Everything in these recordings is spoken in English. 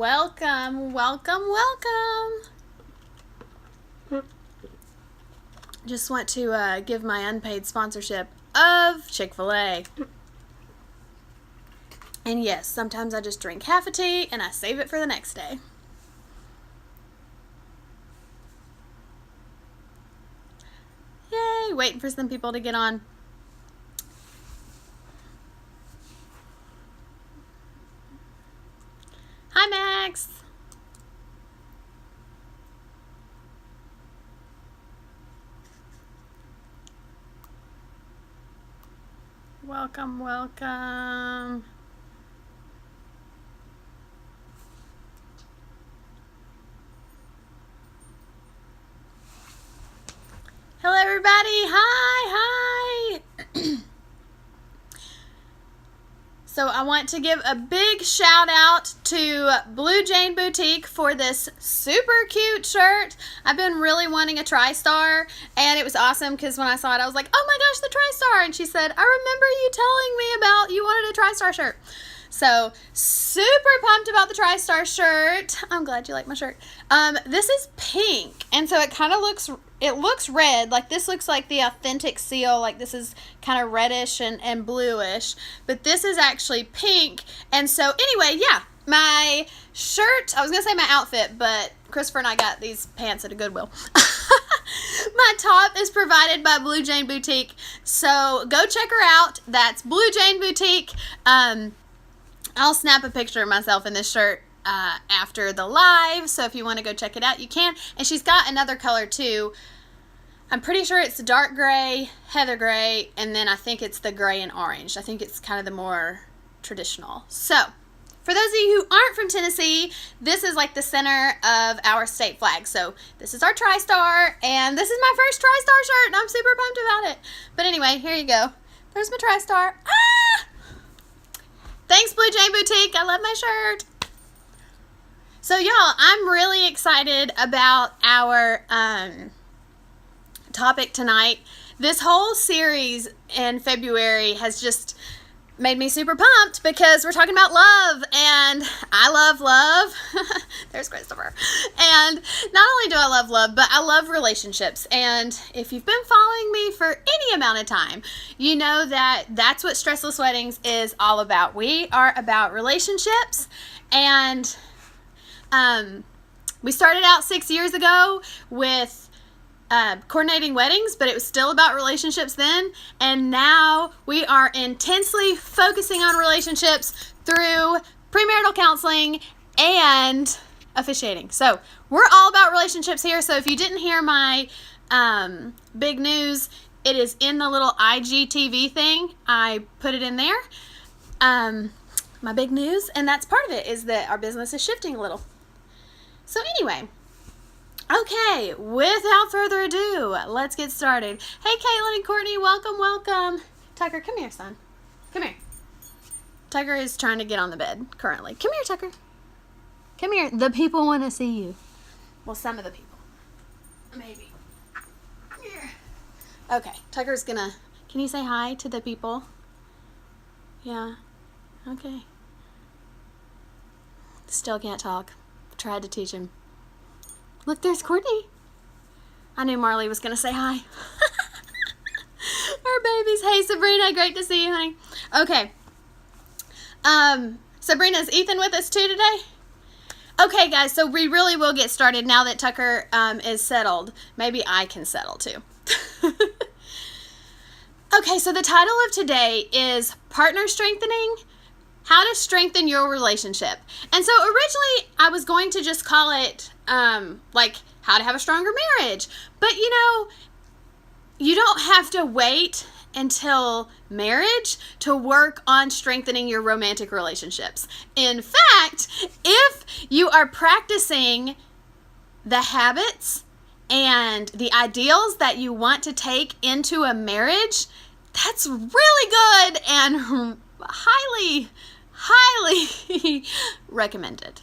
Welcome, welcome, welcome. Just want to give my unpaid sponsorship of Chick-fil-A. And yes, sometimes I just drink half a tea and I save it for the next day. Yay, waiting for some people to get on. Hi, Max. Welcome, welcome. Hello, everybody. Hi. So I want to give a big shout out to Blue Jane Boutique for this super cute shirt. I've been really wanting a TriStar, and it was awesome because when I saw it, I was like, oh my gosh, the TriStar. And she said, I remember you telling me about you wanted a TriStar shirt. So super pumped about the TriStar shirt. I'm glad you like my shirt. This is pink, and so it kind of looks red. Like this looks like the authentic seal. Like this is kind of reddish and bluish, but this is actually pink. And so anyway, yeah, my shirt, I was gonna say my outfit, but Christopher and I got these pants at a Goodwill. My top is provided by Blue Jane Boutique, so go check her out. That's Blue Jane Boutique. I'll snap a picture of myself in this shirt after the live, so if you want to go check it out, you can. And she's got another color too. I'm pretty sure it's dark gray, heather gray, and then I think it's the gray and orange. I think it's kind of the more traditional. So, for those of you who aren't from Tennessee, this is like the center of our state flag. So, this is our TriStar, and this is my first TriStar shirt, and I'm super pumped about it. But anyway, here you go. There's my TriStar. Ah! Thanks, Blue Jane Boutique. I love my shirt. So, y'all, I'm really excited about our topic tonight. This whole series in February has just made me super pumped because we're talking about love, and I love love. There's Christopher. And not only do I love love, but I love relationships. And if you've been following me for any amount of time, you know that that's what Stressless Weddings is all about. We are about relationships, and we started out 6 years ago with coordinating weddings, but it was still about relationships then, and now we are intensely focusing on relationships through premarital counseling and officiating. So we're all about relationships here. So if you didn't hear my big news, it is in the little IGTV thing. I put it in there, my big news, and that's part of it, is that our business is shifting a little. So anyway, okay, without further ado, let's get started. Hey, Caitlin and Courtney, welcome, welcome. Tucker, come here, son. Come here. Tucker is trying to get on the bed currently. Come here, Tucker. Come here. The people want to see you. Well, some of the people. Maybe. Here. Okay, Tucker's gonna... Can you say hi to the people? Yeah. Okay. Still can't talk. Tried to teach him. Look, there's Courtney. I knew Marley was going to say hi. Our babies. Hey, Sabrina. Great to see you, honey. Okay. Sabrina, is Ethan with us too today? Okay, guys. So we really will get started now that Tucker is settled. Maybe I can settle too. Okay, so the title of today is Partner Strengthening, How to Strengthen Your Relationship. And so originally I was going to just call it like how to have a stronger marriage. But you know, you don't have to wait until marriage to work on strengthening your romantic relationships. In fact, if you are practicing the habits and the ideals that you want to take into a marriage, that's really good and highly recommended.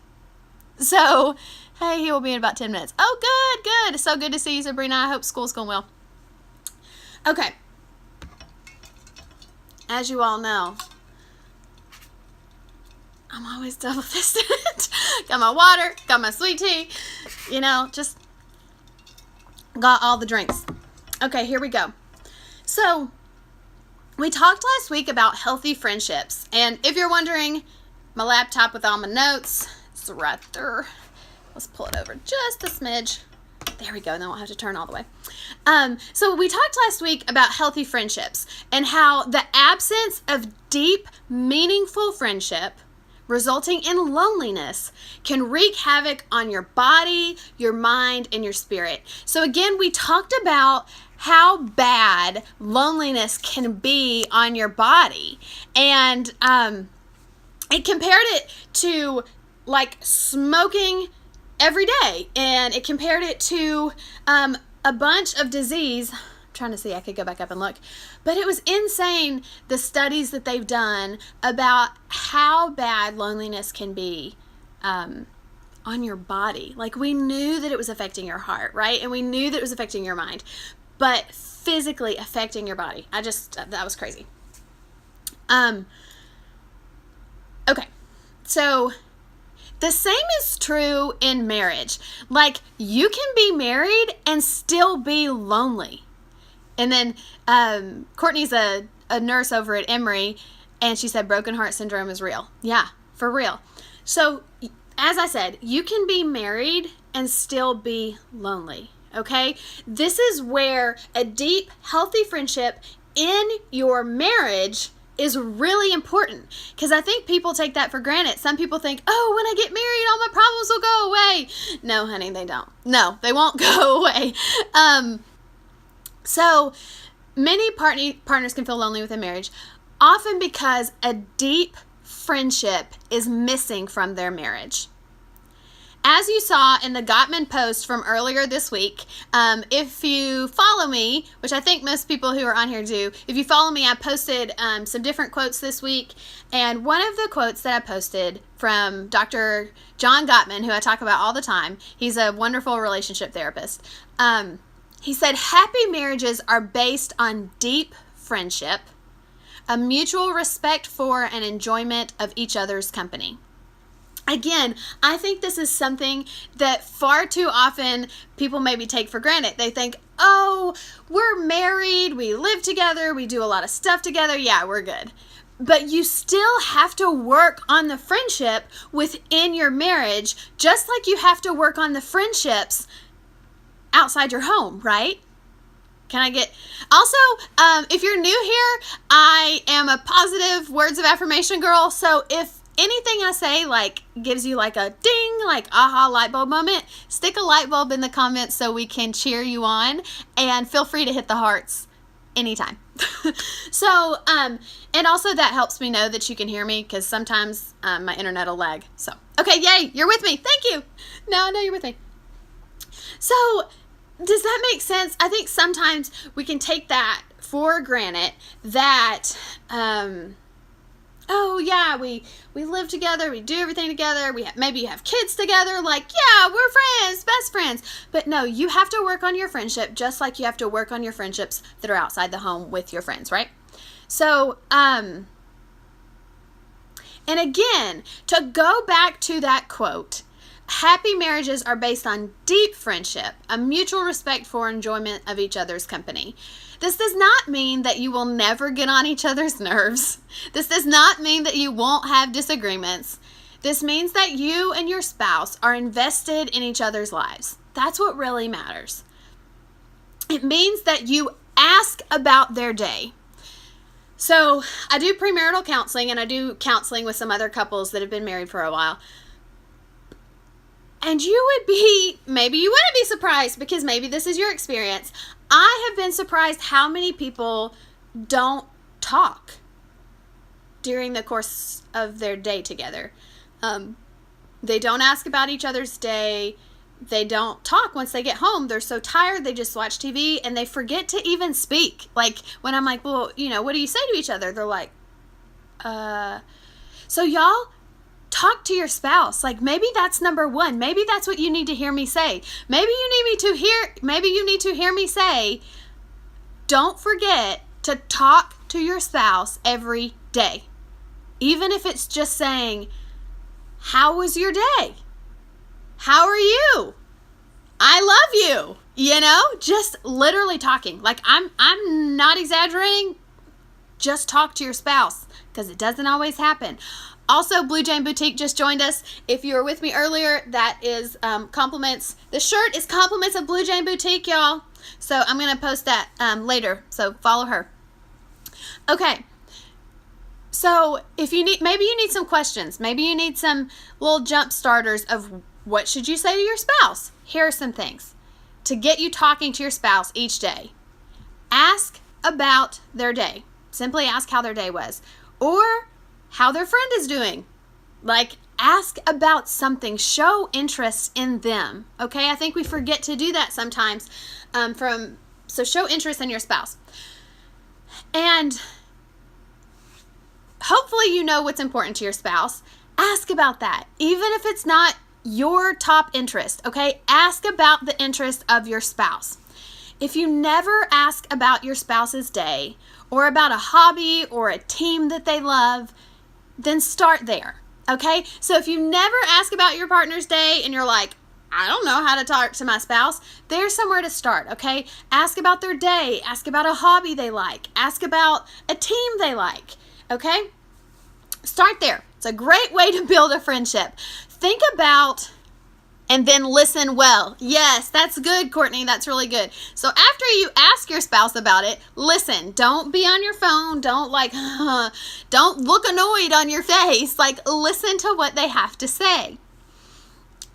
So, hey, he will be in about 10 minutes. Oh, good. So good to see you, Sabrina. I hope school's going well. Okay. As you all know, I'm always double-fisted. Got my water, got my sweet tea, just got all the drinks. Okay, here we go. So, we talked last week about healthy friendships. And if you're wondering, my laptop with all my notes, it's right there. Let's pull it over just a smidge. There we go, and then we'll have to turn all the way. So we talked last week about healthy friendships and how the absence of deep, meaningful friendship resulting in loneliness can wreak havoc on your body, your mind, and your spirit. So again, we talked about how bad loneliness can be on your body. And it compared it to like smoking every day. And it compared it to a bunch of disease. Trying to see, I could go back up and look, but it was insane, the studies that they've done about how bad loneliness can be on your body. Like, we knew that it was affecting your heart, right? And we knew that it was affecting your mind, but physically affecting your body. That was crazy. Okay, so the same is true in marriage. Like, you can be married and still be lonely. And then Courtney's a nurse over at Emory, and she said broken heart syndrome is real. Yeah, for real. So, as I said, you can be married and still be lonely, okay? This is where a deep, healthy friendship in your marriage is really important, because I think people take that for granted. Some people think, oh, when I get married, all my problems will go away. No, honey, they don't. No, they won't go away. So many partners can feel lonely within marriage, often because a deep friendship is missing from their marriage. As you saw in the Gottman post from earlier this week, if you follow me, which I think most people who are on here do, if you follow me, I posted some different quotes this week. And one of the quotes that I posted from Dr. John Gottman, who I talk about all the time, he's a wonderful relationship therapist. He said, happy marriages are based on deep friendship, a mutual respect for and enjoyment of each other's company. Again, I think this is something that far too often people maybe take for granted. They think, oh, we're married, we live together, we do a lot of stuff together, yeah, we're good. But you still have to work on the friendship within your marriage, just like you have to work on the friendships outside your home, right? Can I get... Also, if you're new here, I am a positive words of affirmation girl. So if anything I say like gives you like a ding, like aha light bulb moment, stick a light bulb in the comments so we can cheer you on, and feel free to hit the hearts anytime. So, and also that helps me know that you can hear me, because sometimes my internet will lag. So, okay, yay, you're with me. Thank you. Now I know you're with me. So, does that make sense? I think sometimes we can take that for granted that, oh yeah, we live together, we do everything together, maybe you have kids together, like, yeah, we're friends, best friends. But no, you have to work on your friendship just like you have to work on your friendships that are outside the home with your friends, right? So, and again, to go back to that quote, happy marriages are based on deep friendship, a mutual respect for enjoyment of each other's company. This does not mean that you will never get on each other's nerves. This does not mean that you won't have disagreements. This means that you and your spouse are invested in each other's lives. That's what really matters. It means that you ask about their day. So I do premarital counseling, and I do counseling with some other couples that have been married for a while. And maybe you wouldn't be surprised, because maybe this is your experience. I have been surprised how many people don't talk during the course of their day together. They don't ask about each other's day. They don't talk once they get home. They're so tired, they just watch TV, and they forget to even speak. Like, when I'm like, well, what do you say to each other? They're like, so y'all, talk to your spouse. Like, maybe that's number one. Maybe that's what you need to hear me say. Maybe you need to hear me say, don't forget to talk to your spouse every day. Even if it's just saying, How was your day? How are you? I love you. You know, just literally talking. Like I'm not exaggerating. Just talk to your spouse, because it doesn't always happen. Also, Blue Jane Boutique just joined us. If you were with me earlier, that is compliments. The shirt is compliments of Blue Jane Boutique, y'all. So I'm going to post that later. So follow her. Okay. So if you need, maybe you need some questions. Maybe you need some little jump starters of what should you say to your spouse. Here are some things to get you talking to your spouse each day. Ask about their day. Simply ask how their day was, or how their friend is doing. Like, ask about something. Show interest in them. Okay, I think we forget to do that sometimes. So show interest in your spouse. And hopefully you know what's important to your spouse. Ask about that. Even if it's not your top interest, okay? Ask about the interest of your spouse. If you never ask about your spouse's day, or about a hobby or a team that they love, then start there, okay? So if you never ask about your partner's day and you're like, I don't know how to talk to my spouse, there's somewhere to start, okay? Ask about their day. Ask about a hobby they like. Ask about a team they like, okay? Start there. It's a great way to build a friendship. Think about and then listen well. Yes, that's good, Courtney. That's really good. So after you ask your spouse about it, listen. Don't be on your phone. Don't don't look annoyed on your face. Like, listen to what they have to say.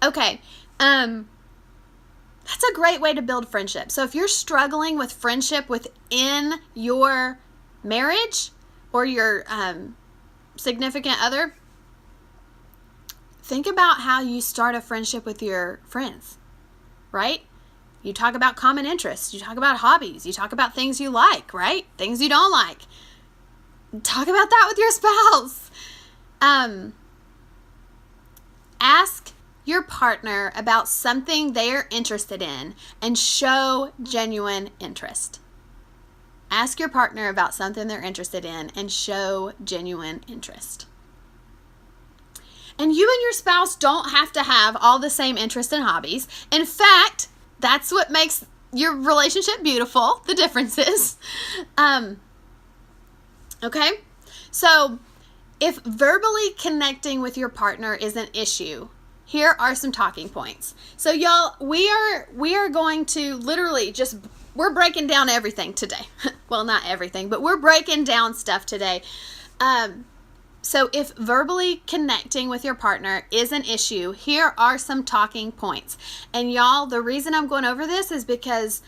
Okay. That's a great way to build friendship. So if you're struggling with friendship within your marriage or your significant other, think about how you start a friendship with your friends, right? You talk about common interests. You talk about hobbies. You talk about things you like, right? Things you don't like. Talk about that with your spouse. Ask your partner about something they're interested in and show genuine interest. Ask your partner about something they're interested in and show genuine interest. And you and your spouse don't have to have all the same interests and hobbies. In fact, that's what makes your relationship beautiful, the differences. Okay? So, if verbally connecting with your partner is an issue, here are some talking points. So, y'all, we are going to literally we're breaking down everything today. Well, not everything, but we're breaking down stuff today. So if verbally connecting with your partner is an issue, here are some talking points. And y'all, the reason I'm going over this is because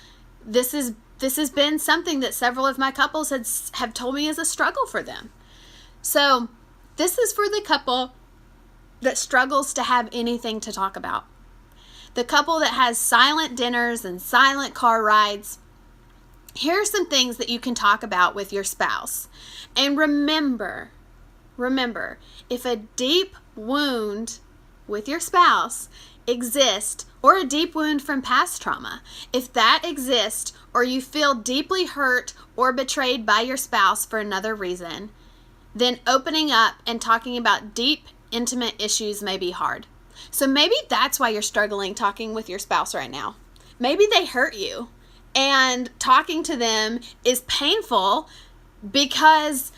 this has been something that several of my couples have told me is a struggle for them. So this is for the couple that struggles to have anything to talk about. The couple that has silent dinners and silent car rides. Here are some things that you can talk about with your spouse. And remember, if a deep wound with your spouse exists, or a deep wound from past trauma, if that exists, or you feel deeply hurt or betrayed by your spouse for another reason, then opening up and talking about deep, intimate issues may be hard. So maybe that's why you're struggling talking with your spouse right now. Maybe they hurt you, and talking to them is painful because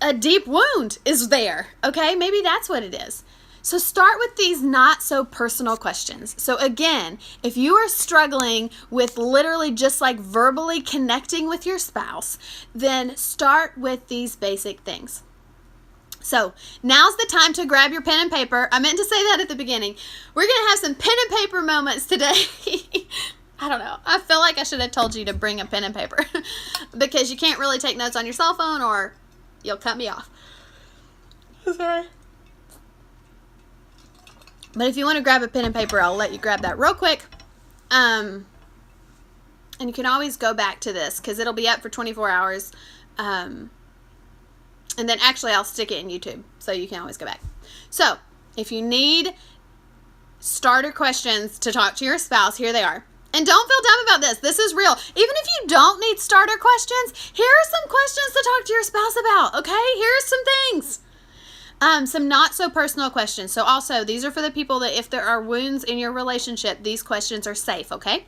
a deep wound is there, okay? Maybe that's what it is. So start with these not so personal questions. So again, if you are struggling with literally just like verbally connecting with your spouse, then start with these basic things. So now's the time to grab your pen and paper. I meant to say that at the beginning. We're going to have some pen and paper moments today. I don't know. I feel like I should have told you to bring a pen and paper because you can't really take notes on your cell phone or you'll cut me off. Sorry. But if you want to grab a pen and paper, I'll let you grab that real quick. And you can always go back to this because it'll be up for 24 hours. And then actually I'll stick it in YouTube so you can always go back. So if you need starter questions to talk to your spouse, here they are. And don't feel dumb about this. This is real. Even if you don't need starter questions, here are some questions to talk to your spouse about, okay? Here are some things. Some not so personal questions. So also, these are for the people that if there are wounds in your relationship, these questions are safe, okay?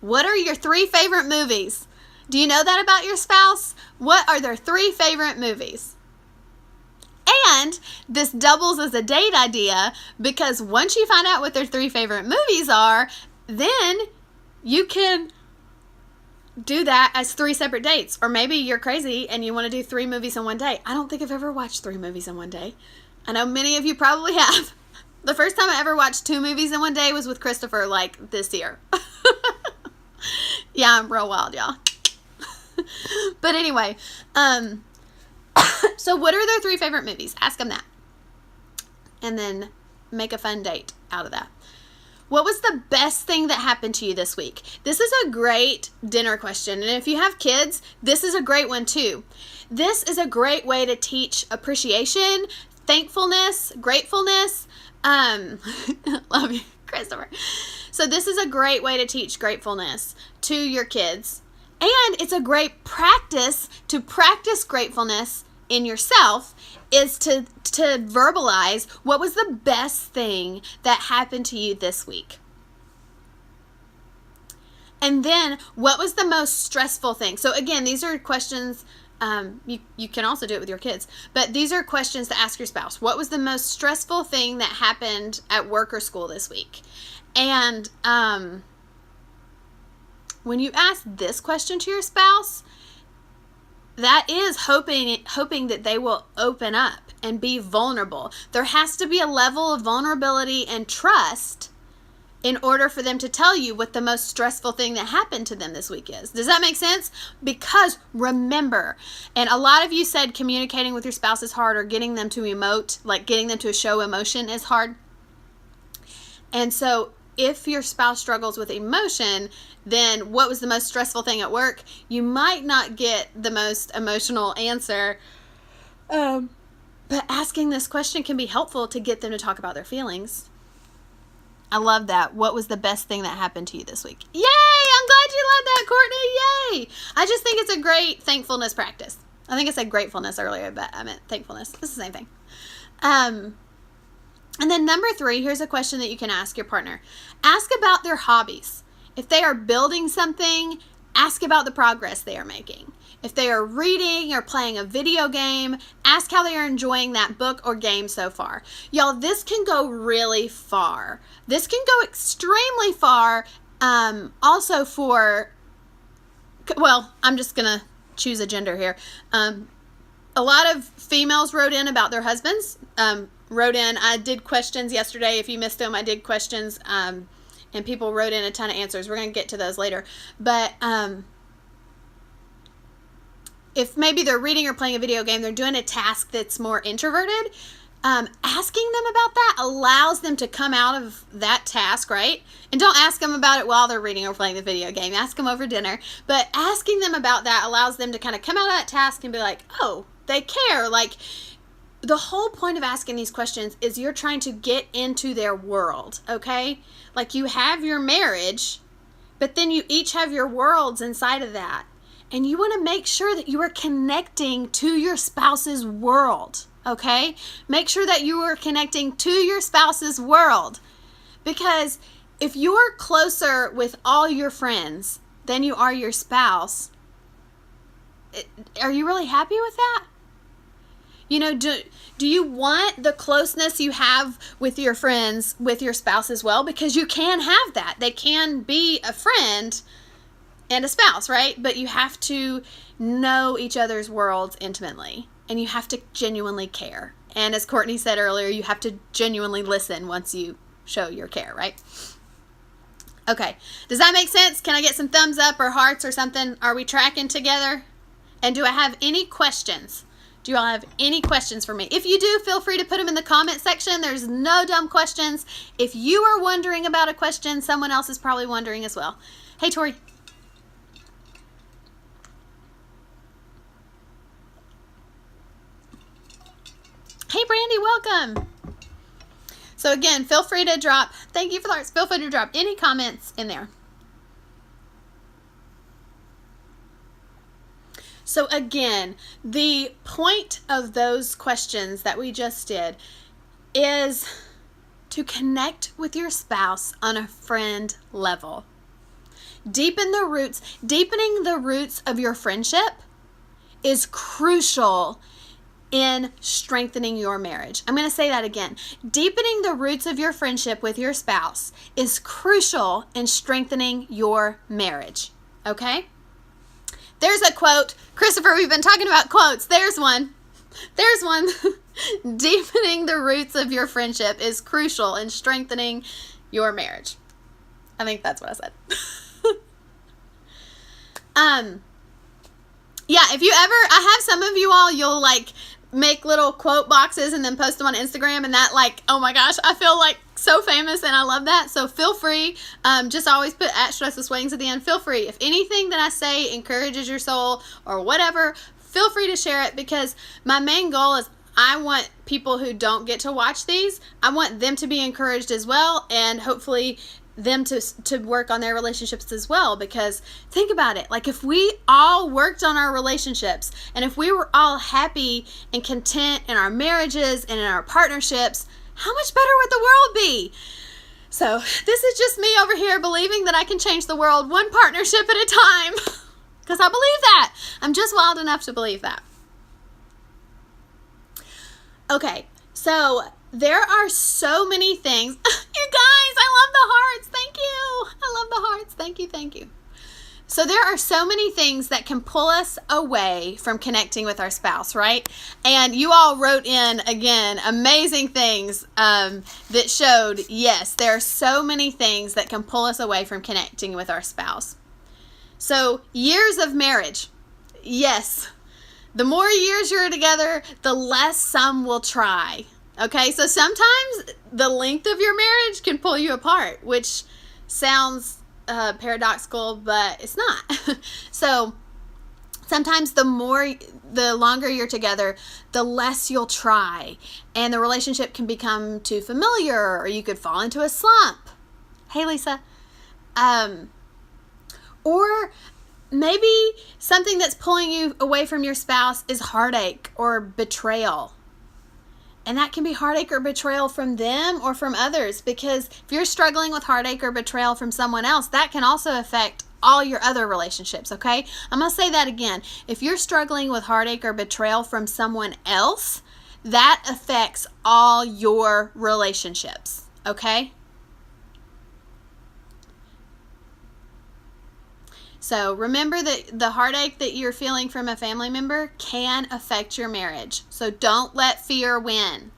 What are your 3 favorite movies? Do you know that about your spouse? What are their 3 favorite movies? And this doubles as a date idea because once you find out what their 3 favorite movies are, then you can do that as 3 separate dates. Or maybe you're crazy and you want to do 3 movies in one day. I don't think I've ever watched 3 movies in one day. I know many of you probably have. The first time I ever watched 2 movies in one day was with Christopher, like this year. Yeah, I'm real wild, y'all. But anyway, so what are their 3 favorite movies? Ask them that. And then make a fun date out of that. What was the best thing that happened to you this week? This is a great dinner question. And if you have kids, this is a great one too. This is a great way to teach appreciation, thankfulness, gratefulness. Love you, Christopher. So this is a great way to teach gratefulness to your kids. And it's a great practice to practice gratefulness in yourself is to verbalize what was the best thing that happened to you this week. And then what was the most stressful thing? So again, these are questions, you can also do it with your kids, but these are questions to ask your spouse. What was the most stressful thing that happened at work or school this week? And when you ask this question to your spouse, that is hoping that they will open up and be vulnerable. There has to be a level of vulnerability and trust in order for them to tell you what the most stressful thing that happened to them this week is. Does that make sense? Because remember, and a lot of you said communicating with your spouse is hard, or getting them to emote, like getting them to show emotion is hard. And so if your spouse struggles with emotion, then what was the most stressful thing at work? You might not get the most emotional answer. But asking this question can be helpful to get them to talk about their feelings. I love that. What was the best thing that happened to you this week? Yay! I'm glad you love that, Courtney. Yay! I just think it's a great thankfulness practice. I think I said gratefulness earlier, but I meant thankfulness. It's the same thing. And then number 3, here's a question that you can ask your partner. Ask about their hobbies. If they are building something, ask about the progress they are making. If they are reading or playing a video game, ask how they are enjoying that book or game so far. Y'all, this can go really far. This can go extremely far. Also for, well, I'm just going to choose a gender here. A lot of females wrote in about their husbands. I did questions yesterday. If you missed them, I did questions, and people wrote in a ton of answers. We're going to get to those later. But if maybe they're reading or playing a video game, they're doing a task that's more introverted, asking them about that allows them to come out of that task, right? And don't ask them about it while they're reading or playing the video game. Ask them over dinner. But asking them about that allows them to kind of come out of that task and be like, oh, they care. Like, the whole point of asking these questions is you're trying to get into their world, okay? Like, you have your marriage, but then you each have your worlds inside of that. And you want to make sure that you are connecting to your spouse's world, okay? Make sure that you are connecting to your spouse's world. Because if you are closer with all your friends than you are your spouse, are you really happy with that? You know, do you want the closeness you have with your friends with your spouse as well? Because you can have that. They can be a friend and a spouse, right? But you have to know each other's worlds intimately, and you have to genuinely care. And as Courtney said earlier, you have to genuinely listen once you show your care, right? Okay, does that make sense? Can I get some thumbs up or hearts or something? Are we tracking together? And do I have any questions? Do you all have any questions for me? If you do, feel free to put them in the comment section. There's no dumb questions. If you are wondering about a question, someone else is probably wondering as well. Hey, Tori. Hey, Brandy, welcome. So again, feel free to drop, thank you for the hearts, feel free to drop any comments in there. So again, the point of those questions that we just did is to connect with your spouse on a friend level. Deepening the roots of your friendship is crucial in strengthening your marriage. I'm going to say that again. Deepening the roots of your friendship with your spouse is crucial in strengthening your marriage. Okay? There's a quote. Christopher, we've been talking about quotes. There's one. Deepening the roots of your friendship is crucial in strengthening your marriage. I think that's what I said. Yeah, if you ever, I have some of you all, you'll like make little quote boxes and then post them on Instagram, and that, like, oh my gosh, I feel like so famous, and I love that. So feel free, just always put @Stressless Weddings at the end. Feel free, if anything that I say encourages your soul or whatever, feel free to share it, because my main goal is I want people who don't get to watch these, I want them to be encouraged as well, and hopefully them to work on their relationships as well. Because think about it, like if we all worked on our relationships, and if we were all happy and content in our marriages and in our partnerships, how much better would the world be? So this is just me over here believing that I can change the world one partnership at a time, because I believe that. I'm just wild enough to believe that. Okay, so there are so many things. You guys, I love the hearts. Thank you. I love the hearts. Thank you. So there are so many things that can pull us away from connecting with our spouse, right? And you all wrote in, again, amazing things that showed, yes, there are so many things that can pull us away from connecting with our spouse. So years of marriage. Yes. The more years you're together, the less some will try. Okay, so sometimes the length of your marriage can pull you apart, which sounds paradoxical, but it's not. So sometimes the longer you're together, the less you'll try, and the relationship can become too familiar, or you could fall into a slump. Hey, Lisa. Or maybe something that's pulling you away from your spouse is heartache or betrayal. And that can be heartache or betrayal from them or from others, because if you're struggling with heartache or betrayal from someone else, that can also affect all your other relationships, okay? I'm going to say that again. If you're struggling with heartache or betrayal from someone else, that affects all your relationships, okay? So remember that the heartache that you're feeling from a family member can affect your marriage. So don't let fear win.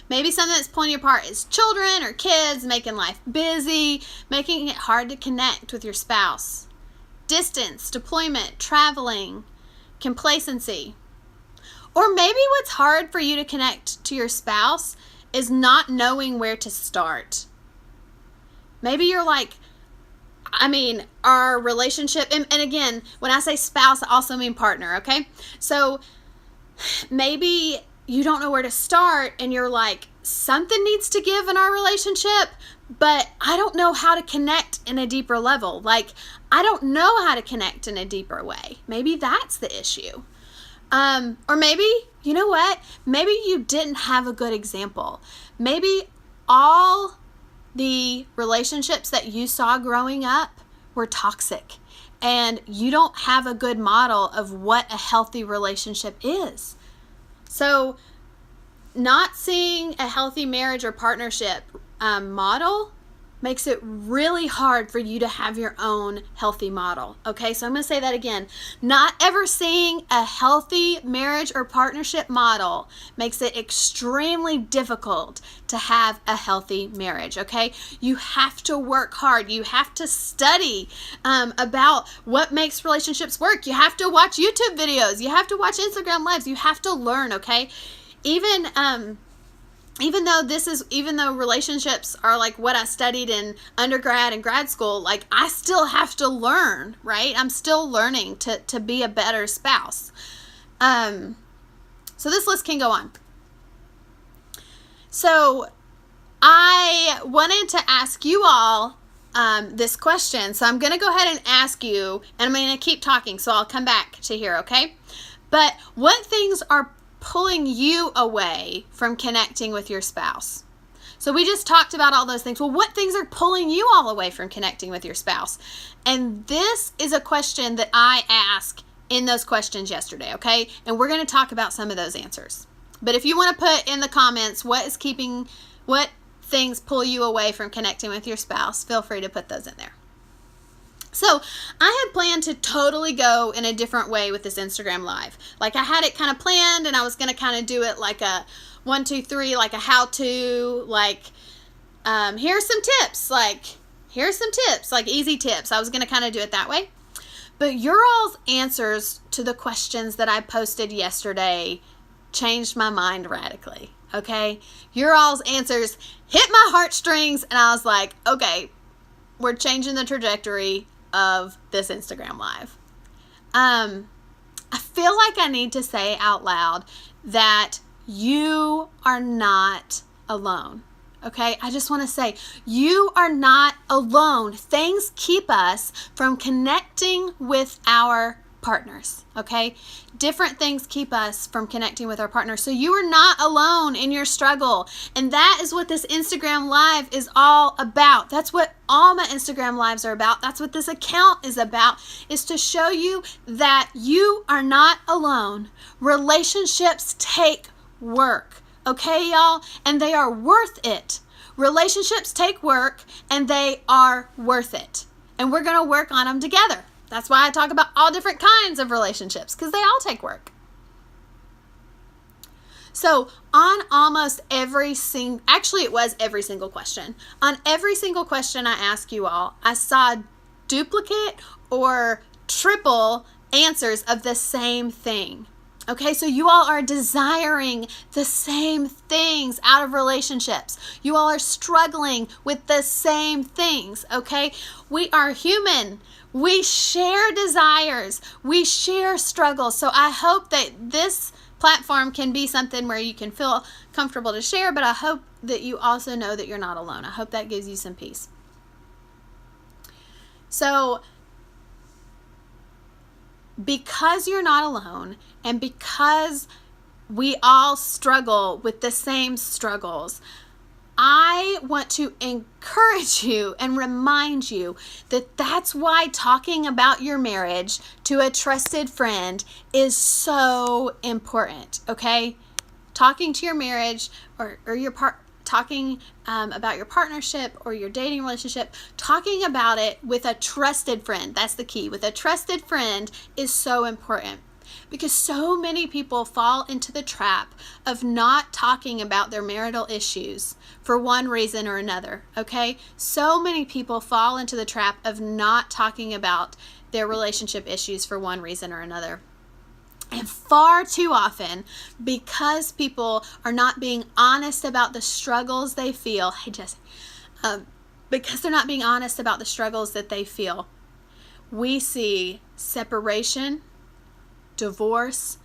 Maybe something that's pulling you apart is children or kids, making life busy, making it hard to connect with your spouse. Distance, deployment, traveling, complacency. Or maybe what's hard for you to connect to your spouse is not knowing where to start. Maybe you're like, our relationship, and again, when I say spouse, I also mean partner, okay? So maybe you don't know where to start, and you're like, something needs to give in our relationship, but I don't know how to connect in a deeper level. Like, I don't know how to connect in a deeper way. Maybe that's the issue. Or maybe, you know what? Maybe you didn't have a good example. Maybe all the relationships that you saw growing up were toxic, and you don't have a good model of what a healthy relationship is. So not seeing a healthy marriage or partnership model makes it really hard for you to have your own healthy model. Okay, so I'm going to say that again. Not ever seeing a healthy marriage or partnership model makes it extremely difficult to have a healthy marriage. Okay, you have to work hard. You have to study about what makes relationships work. You have to watch YouTube videos. You have to watch Instagram lives. You have to learn. Okay, even though relationships are like what I studied in undergrad and grad school, like I still have to learn, right? I'm still learning to be a better spouse. So this list can go on. So I wanted to ask you all this question. So I'm going to go ahead and ask you, and I'm going to keep talking, so I'll come back to here, okay? But what things are pulling you away from connecting with your spouse? So we just talked about all those things. Well, what things are pulling you all away from connecting with your spouse? And this is a question that I ask in those questions yesterday, okay? And we're going to talk about some of those answers. But if you want to put in the comments what things pull you away from connecting with your spouse, feel free to put those in there. So I had planned to totally go in a different way with this Instagram Live. Like I had it kind of planned, and I was going to kind of do it like a 1, 2, 3, like a how-to, like here's some tips, like easy tips. I was going to kind of do it that way. But your all's answers to the questions that I posted yesterday changed my mind radically, okay? Your all's answers hit my heartstrings, and I was like, okay, we're changing the trajectory of this Instagram Live. I feel like I need to say out loud that you are not alone. Okay, I just want to say you are not alone. Things keep us from connecting with our partners. Okay, different things keep us from connecting with our partners. So you are not alone in your struggle. And that is what this Instagram Live is all about. That's what all my Instagram Lives are about. That's what this account is about, is to show you that you are not alone. Relationships take work. Okay, y'all? And they are worth it. Relationships take work, and they are worth it. And we're going to work on them together. That's why I talk about all different kinds of relationships, because they all take work. So on almost every single question. On every single question I ask you all, I saw duplicate or triple answers of the same thing. Okay, so you all are desiring the same things out of relationships. You all are struggling with the same things, okay? We are human. We share desires. We share struggles. So I hope that this platform can be something where you can feel comfortable to share, but I hope that you also know that you're not alone. I hope that gives you some peace. So because you're not alone, and because we all struggle with the same struggles, I want to encourage you and remind you that that's why talking about your marriage to a trusted friend is so important, okay? Talking to your marriage or your talking about your partnership or your dating relationship, talking about it with a trusted friend, that's the key. With a trusted friend is so important. Because so many people fall into the trap of not talking about their marital issues for one reason or another, okay? So many people fall into the trap of not talking about their relationship issues for one reason or another. And far too often, because people are not being honest about the struggles they feel, hey Jesse, because they're not being honest about the struggles that they feel, we see separation, divorce,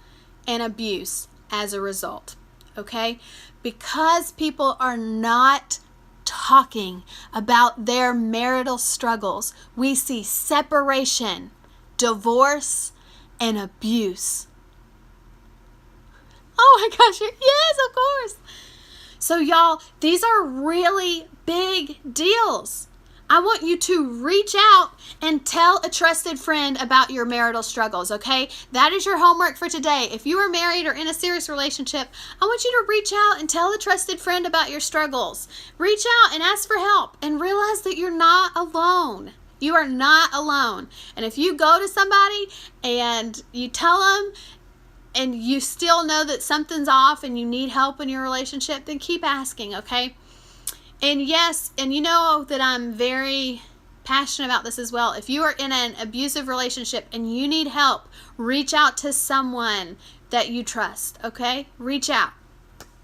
and abuse as a result, okay? Because people are not talking about their marital struggles, we see separation, divorce, and abuse. Oh my gosh, yes, of course. So y'all, these are really big deals. I want you to reach out and tell a trusted friend about your marital struggles, okay? That is your homework for today. If you are married or in a serious relationship, I want you to reach out and tell a trusted friend about your struggles. Reach out and ask for help and realize that you're not alone. You are not alone. And if you go to somebody and you tell them and you still know that something's off and you need help in your relationship, then keep asking, okay? And yes, and you know that I'm very passionate about this as well. If you are in an abusive relationship and you need help, reach out to someone that you trust, okay? Reach out.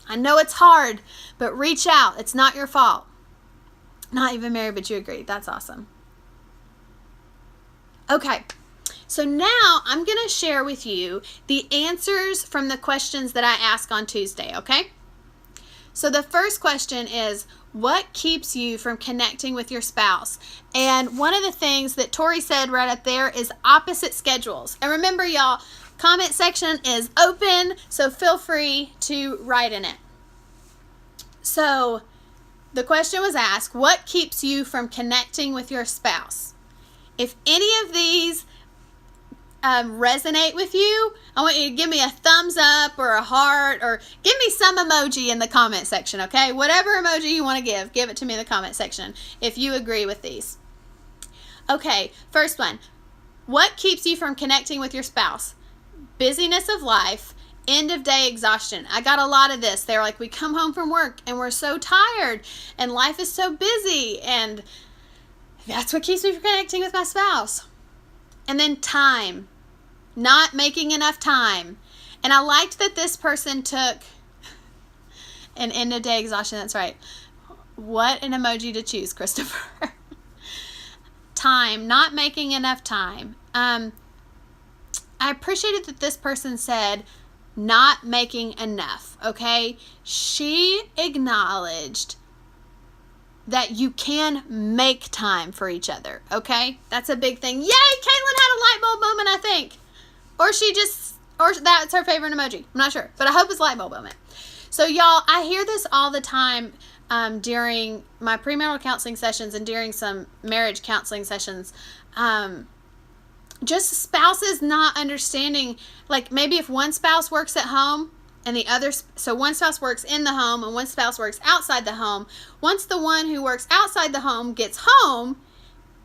I know it's hard, but reach out. It's not your fault. Not even married, but you agree. That's awesome. Okay, so now I'm going to share with you the answers from the questions that I asked on Tuesday, okay? So the first question is, what keeps you from connecting with your spouse? And one of the things that Tori said right up there is opposite schedules. And remember, y'all, comment section is open, so feel free to write in it. So the question was asked, what keeps you from connecting with your spouse? If any of these resonate with you, I want you to give me a thumbs up or a heart, or give me some emoji in the comment section, okay? Whatever emoji you want to give it to me in the comment section if you agree with these. Okay, first one. What keeps you from connecting with your spouse? Busyness of life, end of day exhaustion. I got a lot of this. They're like, we come home from work and we're so tired and life is so busy, and that's what keeps me from connecting with my spouse. And then time. Not making enough time. And I liked that this person took an end of day exhaustion. That's right. What an emoji to choose, Christopher. Time. Not making enough time. I appreciated that this person said not making enough. Okay? She acknowledged that you can make time for each other. Okay? That's a big thing. Yay! Caitlin had a light bulb moment, I think. Or that's her favorite emoji. I'm not sure. But I hope it's light bulb moment. So y'all, I hear this all the time during my premarital counseling sessions and during some marriage counseling sessions. Just spouses not understanding, like maybe if one spouse works at home and the other, so one spouse works in the home and one spouse works outside the home. Once the one who works outside the home gets home,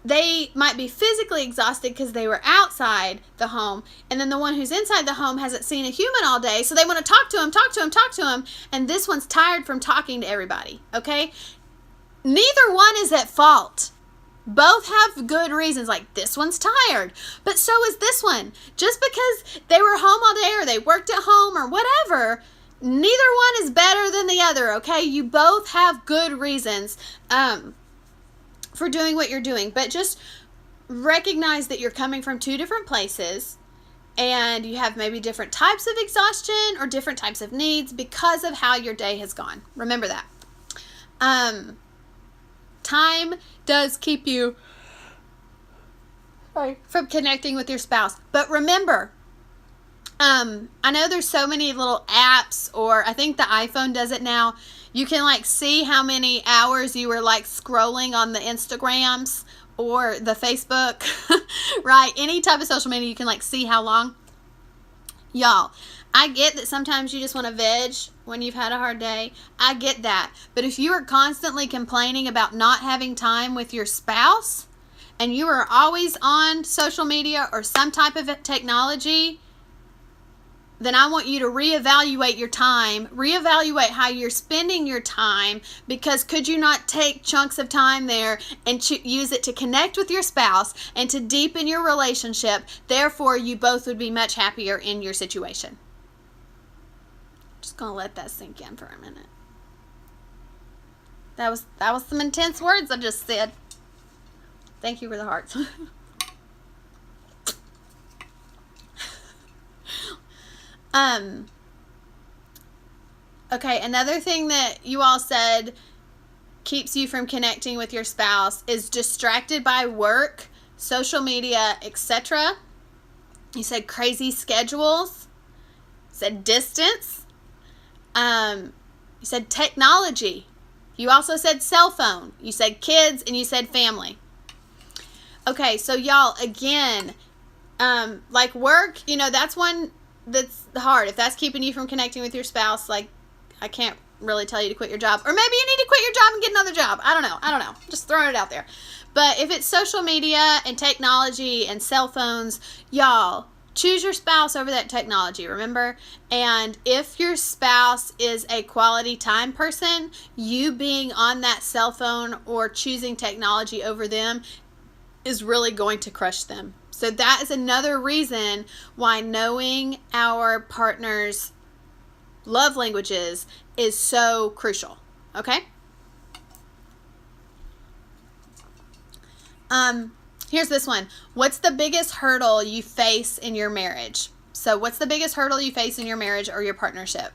they might be physically exhausted because they were outside the home, and then the one who's inside the home hasn't seen a human all day, so they want to talk to him, and this one's tired from talking to everybody, okay? Neither one is at fault. Both have good reasons, like this one's tired, but so is this one. Just because they were home all day or they worked at home or whatever, neither one is better than the other, okay? You both have good reasons for doing what you're doing, but just recognize that you're coming from two different places and you have maybe different types of exhaustion or different types of needs because of how your day has gone. Remember that. Time does keep you from connecting with your spouse, but remember, I know there's so many little apps, or I think the iPhone does it now. You can like see how many hours you were like scrolling on the Instagrams or the Facebook, right? Any type of social media, you can like see how long. Y'all, I get that sometimes you just want to veg when you've had a hard day. I get that. But if you are constantly complaining about not having time with your spouse and you are always on social media or some type of technology, then I want you to reevaluate your time, reevaluate how you're spending your time, because could you not take chunks of time there and use it to connect with your spouse and to deepen your relationship? Therefore, you both would be much happier in your situation. Just going to let that sink in for a minute. That was some intense words I just said. Thank you for the hearts. Okay, another thing that you all said keeps you from connecting with your spouse is distracted by work, social media, etc. You said crazy schedules. You said distance. You said technology. You also said cell phone. You said kids, and you said family. Okay, so y'all, again, like work, that's one that's hard. If that's keeping you from connecting with your spouse, like, I can't really tell you to quit your job. Or maybe you need to quit your job and get another job. I don't know. Just throwing it out there. But if it's social media and technology and cell phones, y'all, choose your spouse over that technology, remember? And if your spouse is a quality time person, you being on that cell phone or choosing technology over them is really going to crush them. So that is another reason why knowing our partner's love languages is so crucial. Okay? Here's this one. What's the biggest hurdle you face in your marriage? So what's the biggest hurdle you face in your marriage or your partnership?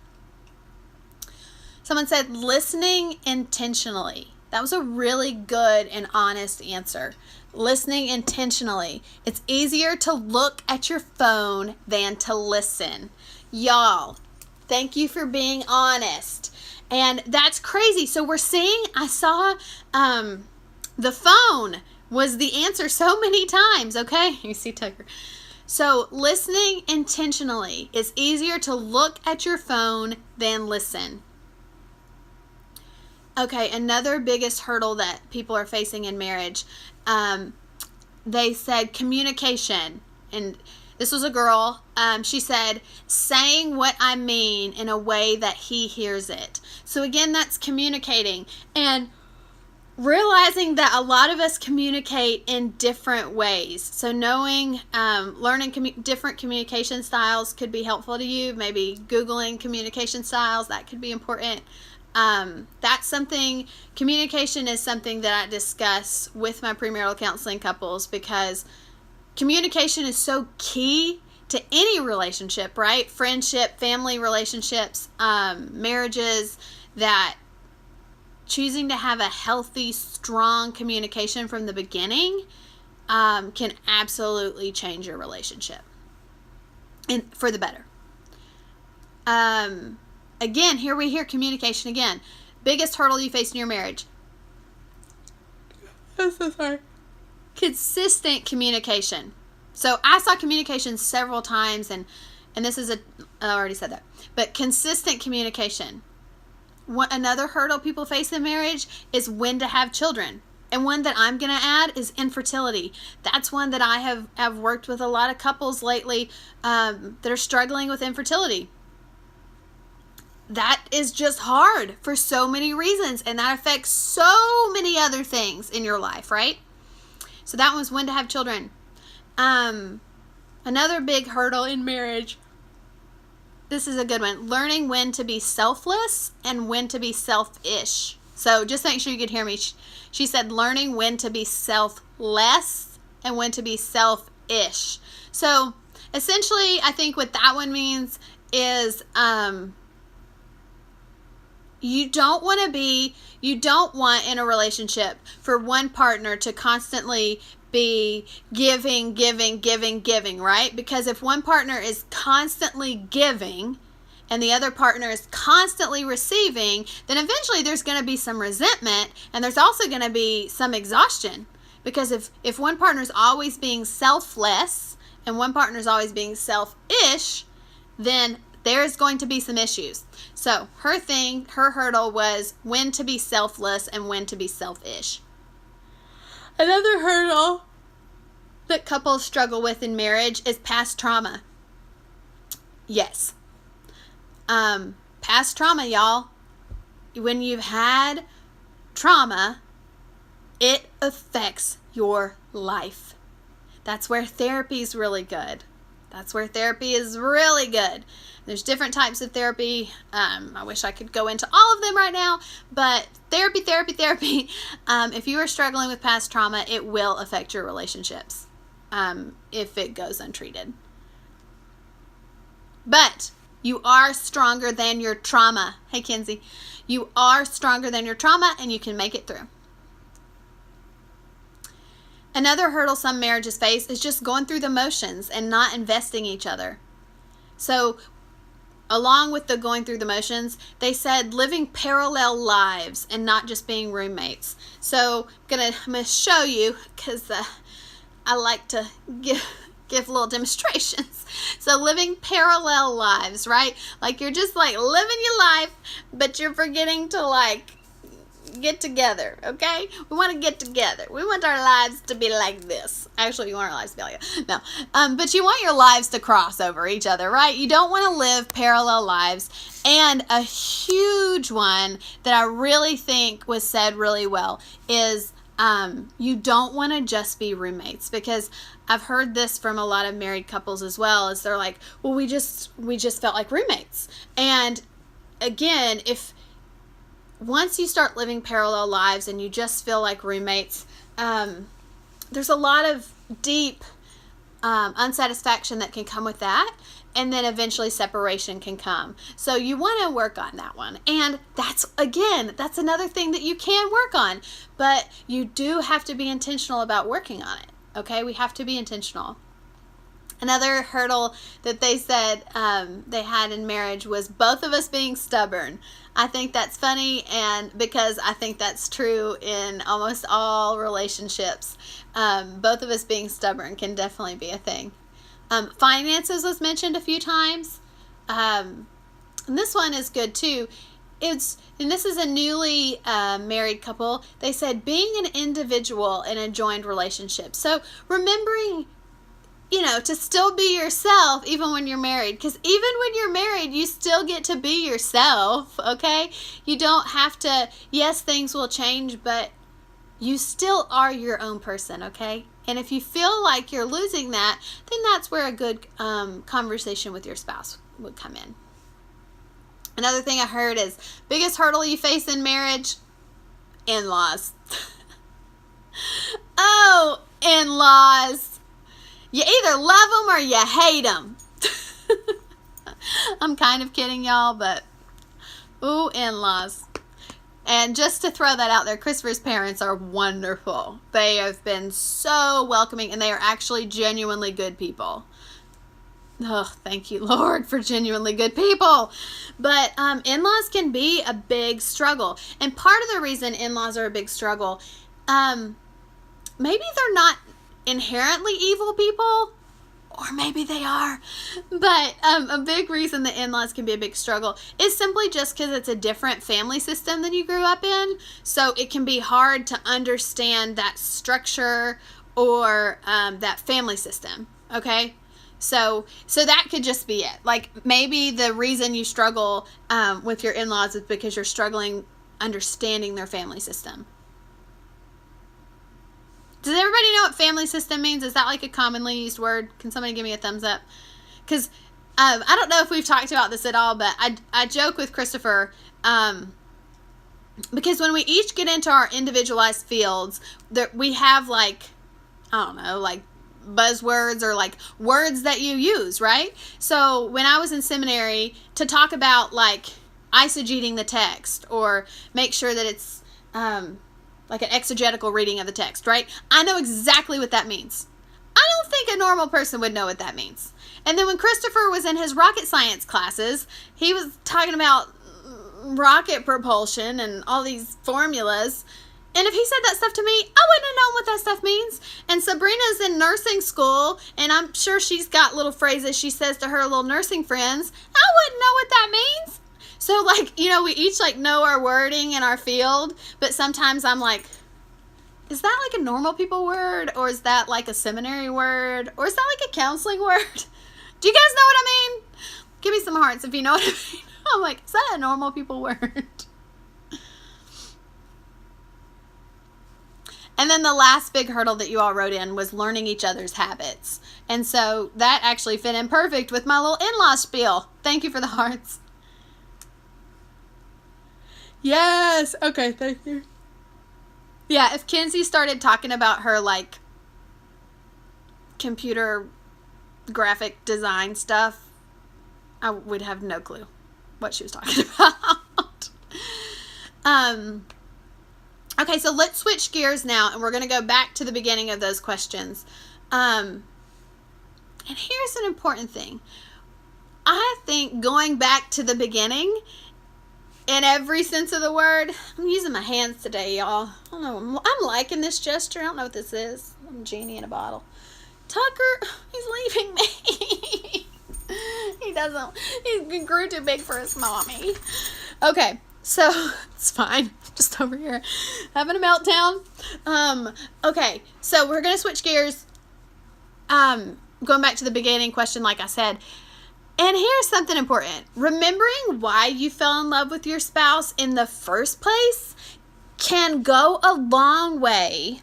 Someone said listening intentionally. That was a really good and honest answer. Listening intentionally. It's easier to look at your phone than to listen. Y'all, thank you for being honest. And that's crazy. So we're seeing, I saw the phone was the answer so many times, okay? You see Tucker. So listening intentionally is easier to look at your phone than listen. Okay, another biggest hurdle that people are facing in marriage, they said communication. And this was a girl. She said, saying what I mean in a way that he hears it. So again, that's communicating. And realizing that a lot of us communicate in different ways. So knowing, learning different communication styles could be helpful to you. Maybe Googling communication styles, that could be important. That's something, communication is something that I discuss with my premarital counseling couples, because communication is so key to any relationship, right? Friendship, family relationships, marriages, that choosing to have a healthy, strong communication from the beginning can absolutely change your relationship, and for the better. Again, here we hear communication again. Biggest hurdle you face in your marriage. I'm so sorry. Consistent communication. So I saw communication several times, and this is I already said that. But consistent communication. Another hurdle people face in marriage is when to have children. And one that I'm going to add is infertility. That's one that I have worked with a lot of couples lately that are struggling with infertility. That is just hard for so many reasons, and that affects so many other things in your life, right? So that was when to have children. Another big hurdle in marriage, this is a good one, learning when to be selfless and when to be selfish. So just make sure you could hear me. She said learning when to be selfless and when to be selfish. So essentially, I think what that one means is you don't want in a relationship for one partner to constantly be giving, right? Because if one partner is constantly giving and the other partner is constantly receiving, then eventually there's going to be some resentment, and there's also going to be some exhaustion. Because if one partner is always being selfless and one partner is always being selfish, then there's going to be some issues. So her hurdle was when to be selfless and when to be selfish. Another hurdle that couples struggle with in marriage is past trauma. Yes. Past trauma, y'all. When you've had trauma, it affects your life. That's where therapy is really good. There's different types of therapy. I wish I could go into all of them right now, but therapy. If you are struggling with past trauma, it will affect your relationships if it goes untreated. But you are stronger than your trauma. Hey, Kenzie. You are stronger than your trauma, and you can make it through. Another hurdle some marriages face is just going through the motions and not investing each other. So, along with the going through the motions, they said living parallel lives and not just being roommates. So, I'm gonna show you, because I like to give little demonstrations. So living parallel lives, right? Like you're just like living your life, but you're forgetting to like get together, okay? We want to get together. We want our lives to be like this. Actually, you want our lives to be like that. No. But you want your lives to cross over each other, right? You don't want to live parallel lives. And a huge one that I really think was said really well is you don't want to just be roommates, because I've heard this from a lot of married couples as well, is they're like, well, we just felt like roommates. And again, if once you start living parallel lives and you just feel like roommates, there's a lot of deep unsatisfaction that can come with that. and then eventually separation can come. So you want to work on that one. And that's another thing that you can work on. But you do have to be intentional about working on it. Okay? We have to be intentional. Another hurdle that they said they had in marriage was both of us being stubborn. I think that's funny, and because I think that's true in almost all relationships. Both of us being stubborn can definitely be a thing. Finances was mentioned a few times. And this one is good too. And this is a newly married couple. They said being an individual in a joined relationship. So remembering, to still be yourself even when you're married. Because even when you're married, you still get to be yourself, okay? You don't have to, yes, things will change, but you still are your own person, okay? And if you feel like you're losing that, then that's where a good conversation with your spouse would come in. Another thing I heard is, biggest hurdle you face in marriage? In-laws. Oh, in-laws. You either love them or you hate them. I'm kind of kidding, y'all, but ooh, in-laws. And just to throw that out there, Christopher's parents are wonderful. They have been so welcoming, and they are actually genuinely good people. Oh, thank you, Lord, for genuinely good people. But in-laws can be a big struggle. And part of the reason in-laws are a big struggle, maybe they're not inherently evil people, or maybe they are, but a big reason the in-laws can be a big struggle is simply just because it's a different family system than you grew up in. So it can be hard to understand that structure or that family system, okay? So that could just be it. Like, maybe the reason you struggle with your in-laws is because you're struggling understanding their family system. Does everybody know what family system means? Is that like a commonly used word? Can somebody give me a thumbs up? Because I don't know if we've talked about this at all, but I joke with Christopher because when we each get into our individualized fields, that we have like buzzwords or like words that you use, right? So when I was in seminary, to talk about like eisegeting the text or make sure that it's like an exegetical reading of the text, right? I know exactly what that means. I don't think a normal person would know what that means. And then when Christopher was in his rocket science classes, he was talking about rocket propulsion and all these formulas. And if he said that stuff to me, I wouldn't have known what that stuff means. And Sabrina's in nursing school, and I'm sure she's got little phrases she says to her little nursing friends. I wouldn't know what that means. So, like, we each, like, know our wording in our field, but sometimes I'm like, is that, like, a normal people word, or is that, like, a seminary word, or is that, like, a counseling word? Do you guys know what I mean? Give me some hearts if you know what I mean. I'm like, is that a normal people word? And then the last big hurdle that you all wrote in was learning each other's habits. And so that actually fit in perfect with my little in-law spiel. Thank you for the hearts. Yes. Okay, thank you. Yeah, if Kenzie started talking about her, like, computer graphic design stuff, I would have no clue what she was talking about. Okay, so let's switch gears now, and we're going to go back to the beginning of those questions. And here's an important thing. I think going back to the beginning, in every sense of the word, I'm using my hands today, y'all. I don't know. I'm liking this gesture. I don't know what this is. I'm a genie in a bottle. Tucker, he's leaving me. He grew too big for his mommy. Okay, so it's fine. Just over here having a meltdown. Okay, so we're going to switch gears. Going back to the beginning question, like I said. And here's something important. Remembering why you fell in love with your spouse in the first place can go a long way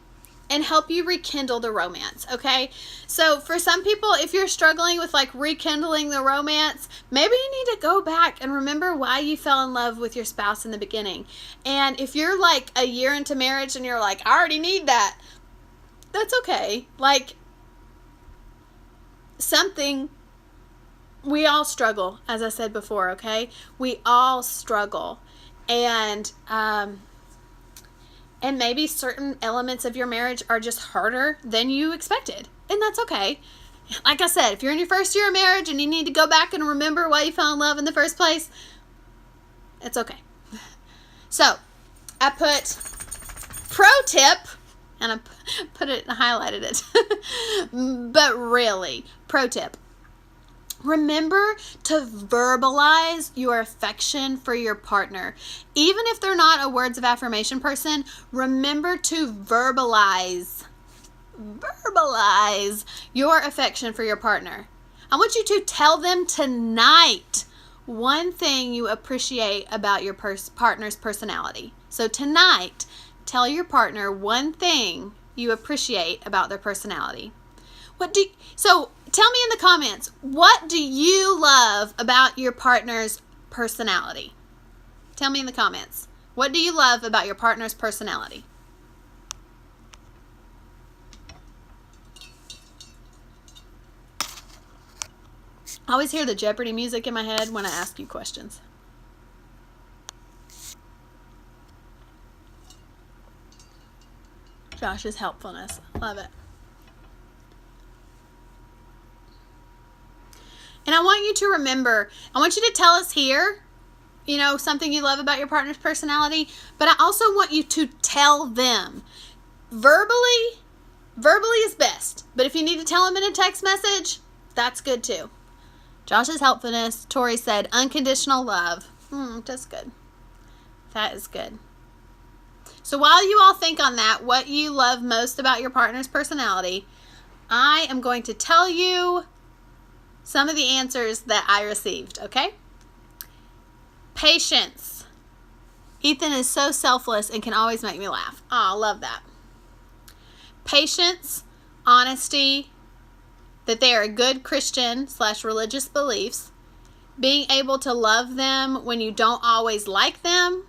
and help you rekindle the romance, okay? So for some people, if you're struggling with like rekindling the romance, maybe you need to go back and remember why you fell in love with your spouse in the beginning. And if you're like a year into marriage and you're like, I already need that, that's okay. Like, something we all struggle, as I said before, okay? We all struggle. And maybe certain elements of your marriage are just harder than you expected. And that's okay. Like I said, if you're in your first year of marriage and you need to go back and remember why you fell in love in the first place, it's okay. So, I put pro tip, and I put it and highlighted it. But really, pro tip. Remember to verbalize your affection for your partner. Even if they're not a words of affirmation person, remember to verbalize your affection for your partner. I want you to tell them tonight one thing you appreciate about your partner's personality. So tonight, tell your partner one thing you appreciate about their personality. So tell me in the comments, what do you love about your partner's personality? Tell me in the comments. What do you love about your partner's personality? I always hear the Jeopardy music in my head when I ask you questions. Josh's helpfulness. Love it. And I want you to remember, I want you to tell us here, something you love about your partner's personality, but I also want you to tell them. Verbally is best, but if you need to tell them in a text message, that's good too. Josh's helpfulness, Tori said, unconditional love. That's good. That is good. So while you all think on that, what you love most about your partner's personality, I am going to tell you some of the answers that I received, okay? Patience. Ethan is so selfless and can always make me laugh. Oh, I love that. Patience, honesty, that they are a good Christian / religious beliefs, being able to love them when you don't always like them,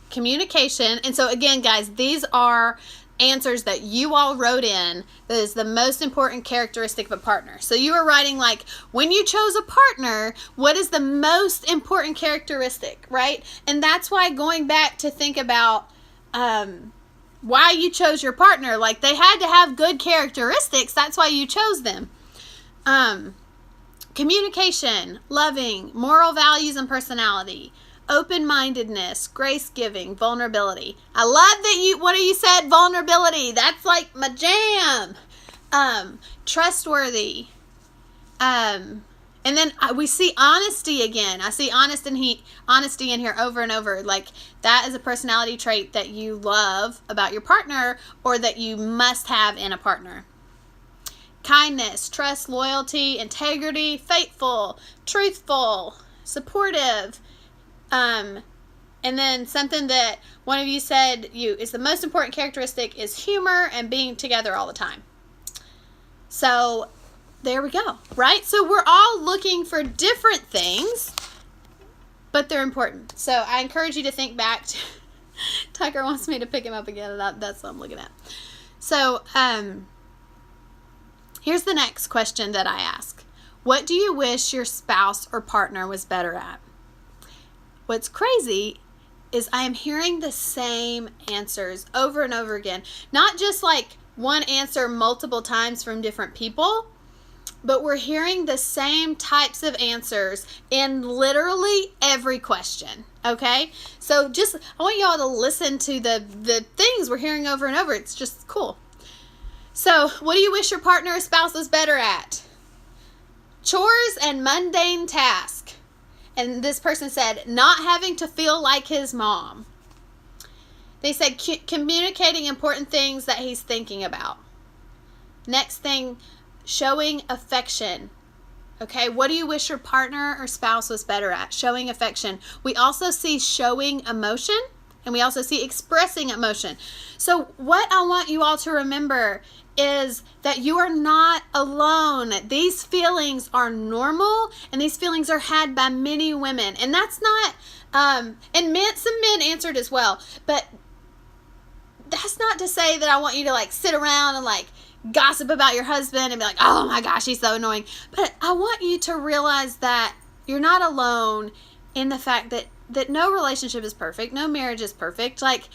communication. And so again, guys, these are answers that you all wrote in that is the most important characteristic of a partner. So you were writing like, when you chose a partner, what is the most important characteristic, right? And that's why going back to think about why you chose your partner, like they had to have good characteristics. That's why you chose them. Communication, loving, moral values and personality, open-mindedness, grace-giving, vulnerability. I love that what you said, vulnerability. That's like my jam. Trustworthy. And then we see honesty again. I see honesty in here over and over. Like that is a personality trait that you love about your partner or that you must have in a partner. Kindness, trust, loyalty, integrity, faithful, truthful, supportive. And then something that one of you said is the most important characteristic is humor and being together all the time. So there we go, right? So we're all looking for different things, but they're important. So I encourage you to think back to Tucker wants me to pick him up again, and that's what I'm looking at. So here's the next question that I ask. What do you wish your spouse or partner was better at? What's crazy is I am hearing the same answers over and over again. Not just like one answer multiple times from different people, but we're hearing the same types of answers in literally every question, okay? So I want y'all to listen to the things we're hearing over and over. It's just cool. So, what do you wish your partner or spouse was better at? Chores and mundane tasks. And this person said, not having to feel like his mom. They said, communicating important things that he's thinking about. Next thing, showing affection. Okay, what do you wish your partner or spouse was better at? Showing affection. We also see showing emotion, and we also see expressing emotion. So what I want you all to remember is that you are not alone. These feelings are normal, and these feelings are had by many women. And that's not, and some men answered as well, but that's not to say that I want you to like sit around and like gossip about your husband and be like, oh my gosh, he's so annoying. But I want you to realize that you're not alone in the fact that no relationship is perfect. No marriage is perfect. Like,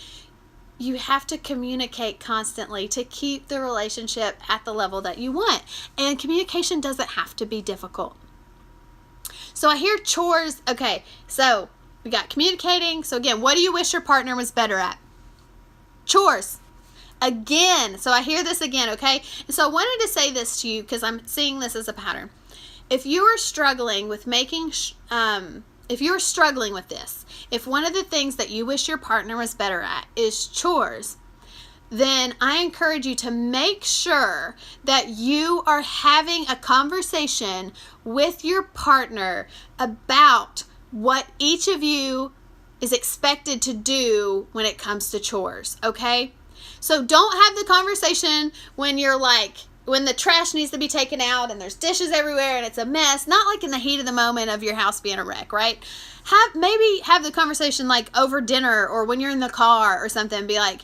you have to communicate constantly to keep the relationship at the level that you want. And communication doesn't have to be difficult. So I hear chores. Okay, so we got communicating. So again, what do you wish your partner was better at? Chores. Again, so I hear this again, okay? And so I wanted to say this to you because I'm seeing this as a pattern. If you are struggling with if you're struggling with this, if one of the things that you wish your partner was better at is chores, then I encourage you to make sure that you are having a conversation with your partner about what each of you is expected to do when it comes to chores, okay? So don't have the conversation when you're like, when the trash needs to be taken out and there's dishes everywhere and it's a mess, not like in the heat of the moment of your house being a wreck, right? Maybe have the conversation like over dinner or when you're in the car or something. Be like,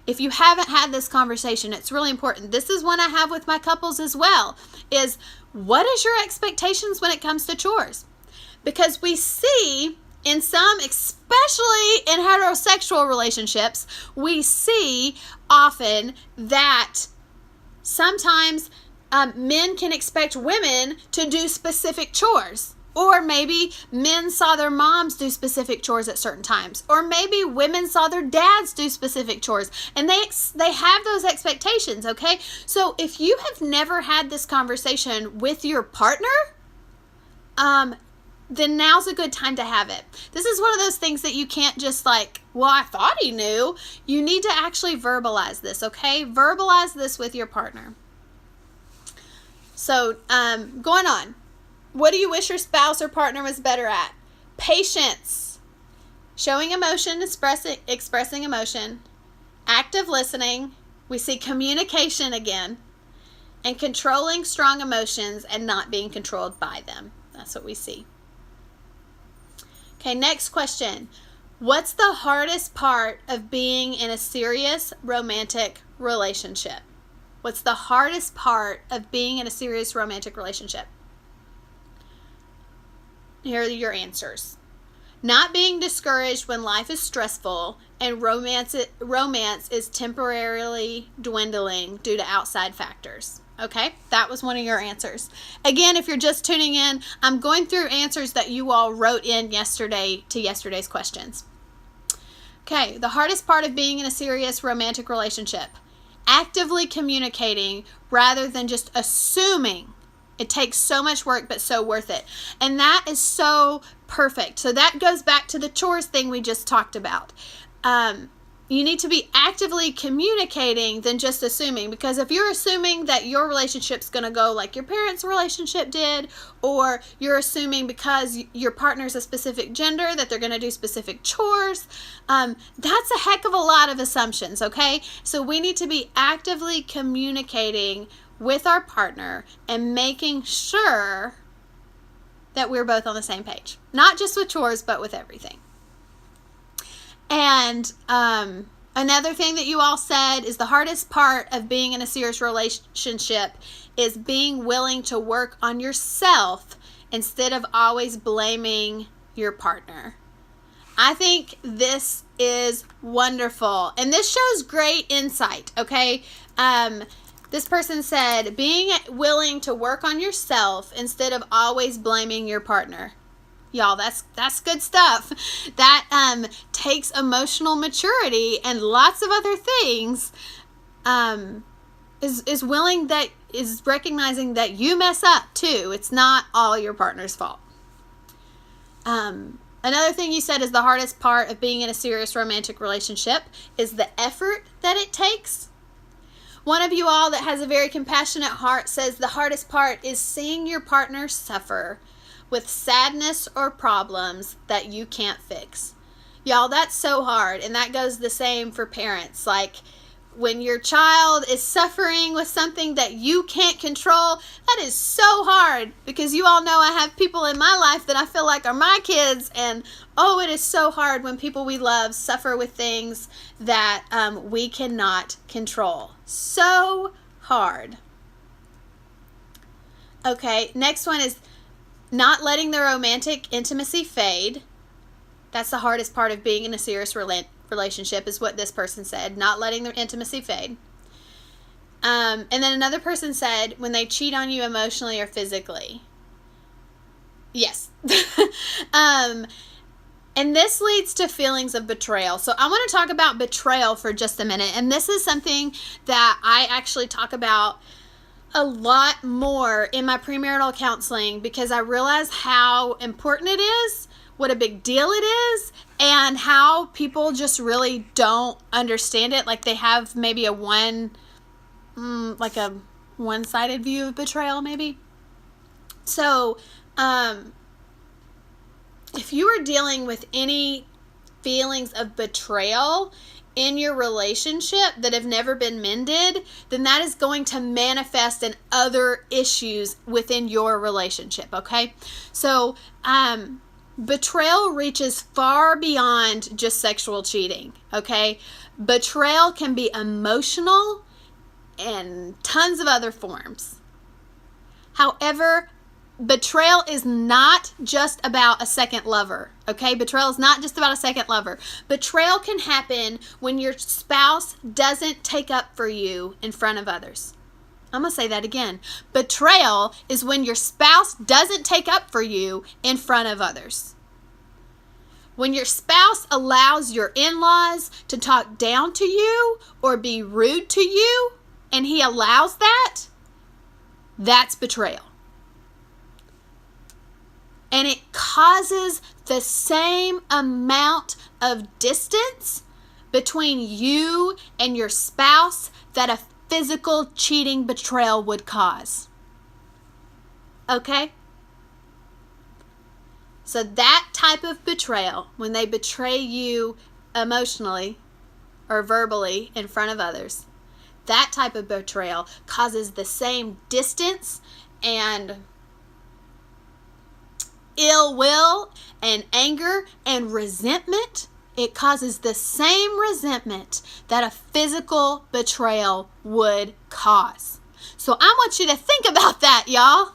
if you haven't had this conversation, it's really important. This is one I have with my couples as well, is what is your expectations when it comes to chores? Because we see in some, especially in heterosexual relationships, we see often that sometimes men can expect women to do specific chores. Or maybe men saw their moms do specific chores at certain times. Or maybe women saw their dads do specific chores. And they have those expectations, okay? So if you have never had this conversation with your partner, then now's a good time to have it. This is one of those things that you can't just like, well, I thought he knew. You need to actually verbalize this, okay? Verbalize this with your partner. So, going on. What do you wish your spouse or partner was better at? Patience. Showing emotion, expressing emotion. Active listening. We see communication again. And controlling strong emotions and not being controlled by them. That's what we see. Okay, next question. What's the hardest part of being in a serious romantic relationship? What's the hardest part of being in a serious romantic relationship? Here are your answers. Not being discouraged when life is stressful and romance is temporarily dwindling due to outside factors. Okay, that was one of your answers. Again, if you're just tuning in, I'm going through answers that you all wrote in yesterday to yesterday's questions. Okay, the hardest part of being in a serious romantic relationship. Actively communicating rather than just assuming. It takes so much work, but so worth it. And that is so perfect. So that goes back to the chores thing we just talked about. You need to be actively communicating than just assuming. Because if you're assuming that your relationship's going to go like your parents' relationship did, or you're assuming because your partner's a specific gender that they're going to do specific chores, that's a heck of a lot of assumptions, okay? So we need to be actively communicating with our partner and making sure that we're both on the same page. Not just with chores, but with everything. And another thing that you all said is the hardest part of being in a serious relationship is being willing to work on yourself instead of always blaming your partner. I think this is wonderful. And this shows great insight, okay? This person said, being willing to work on yourself instead of always blaming your partner. Y'all, that's good stuff. That takes emotional maturity and lots of other things. Is recognizing that you mess up too. It's not all your partner's fault. Another thing you said is the hardest part of being in a serious romantic relationship is the effort that it takes. One of you all that has a very compassionate heart says the hardest part is seeing your partner suffer with sadness or problems that you can't fix. Y'all, that's so hard. And that goes the same for parents. Like, when your child is suffering with something that you can't control, that is so hard. Because you all know I have people in my life that I feel like are my kids. And, oh, it is so hard when people we love suffer with things that we cannot control. So hard. Okay, next one is not letting the romantic intimacy fade. That's the hardest part of being in a serious relationship, is what this person said. Not letting the intimacy fade. And then another person said when they cheat on you emotionally or physically. Yes. And this leads to feelings of betrayal. So I want to talk about betrayal for just a minute. And this is something that I actually talk about a lot more in my premarital counseling, because I realize how important it is, what a big deal it is, and how people just really don't understand it. Like they have maybe a one-sided view of betrayal maybe. So, if you are dealing with any feelings of betrayal in your relationship that have never been mended, then that is going to manifest in other issues within your relationship, okay? So, betrayal reaches far beyond just sexual cheating, okay? Betrayal can be emotional and tons of other forms. However, betrayal is not just about a second lover, okay? Betrayal is not just about a second lover. Betrayal can happen when your spouse doesn't take up for you in front of others. I'm going to say that again. Betrayal is when your spouse doesn't take up for you in front of others. When your spouse allows your in-laws to talk down to you or be rude to you, and he allows that, that's betrayal. And it causes the same amount of distance between you and your spouse that a physical cheating betrayal would cause. Okay? So that type of betrayal, when they betray you emotionally or verbally in front of others, that type of betrayal causes the same distance and ill will and anger and resentment. It causes the same resentment that a physical betrayal would cause. So I want you to think about that, y'all.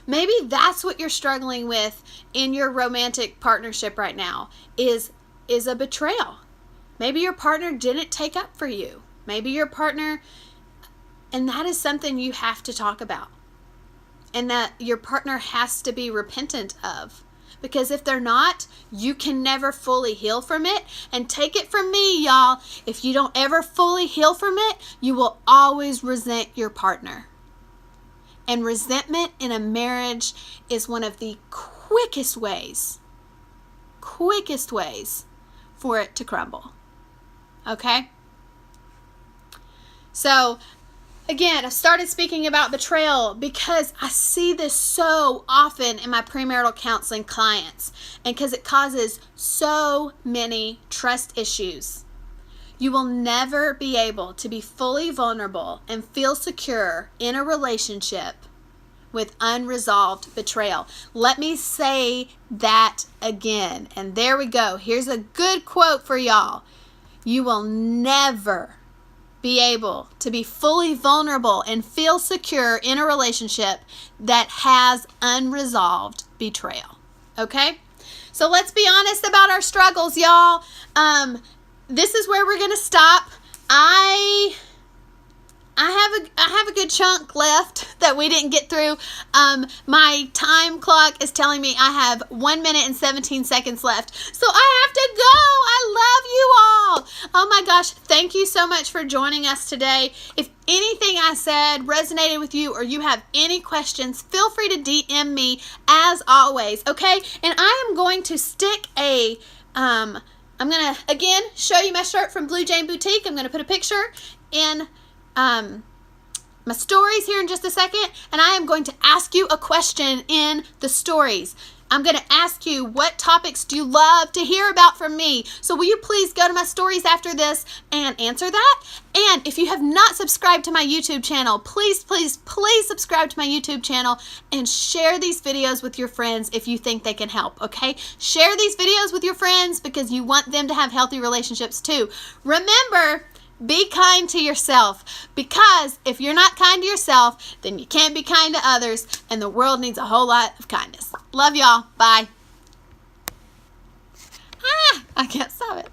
Maybe that's what you're struggling with in your romantic partnership right now, is a betrayal. Maybe your partner didn't take up for you. Maybe your partner, and that is something you have to talk about. And that your partner has to be repentant of. Because if they're not, you can never fully heal from it. And take it from me, y'all, if you don't ever fully heal from it, you will always resent your partner. And resentment in a marriage is one of the quickest ways for it to crumble. Okay? So, again, I started speaking about betrayal because I see this so often in my premarital counseling clients, and because it causes so many trust issues. You will never be able to be fully vulnerable and feel secure in a relationship with unresolved betrayal. Let me say that again. And there we go. Here's a good quote for y'all. You will never be able to be fully vulnerable and feel secure in a relationship that has unresolved betrayal. Okay? So let's be honest about our struggles, y'all. This is where we're going to stop. I have a good chunk left that we didn't get through. My time clock is telling me I have 1 minute and 17 seconds left. So I have to go. I love you all. Oh my gosh. Thank you so much for joining us today. If anything I said resonated with you or you have any questions, feel free to DM me as always. Okay? And I am going to stick I'm going to, again, show you my shirt from Blue Jane Boutique. I'm going to put a picture in my stories here in just a second, and I am going to ask you a question in the stories. I'm going to ask you, what topics do you love to hear about from me? So will you please go to my stories after this and answer that? And if you have not subscribed to my YouTube channel, please, please, please subscribe to my YouTube channel and share these videos with your friends if you think they can help, okay? Share these videos with your friends because you want them to have healthy relationships too. Remember, Be kind to yourself, because if you're not kind to yourself, then you can't be kind to others, and the world needs a whole lot of kindness. Love y'all. Bye. I can't stop it.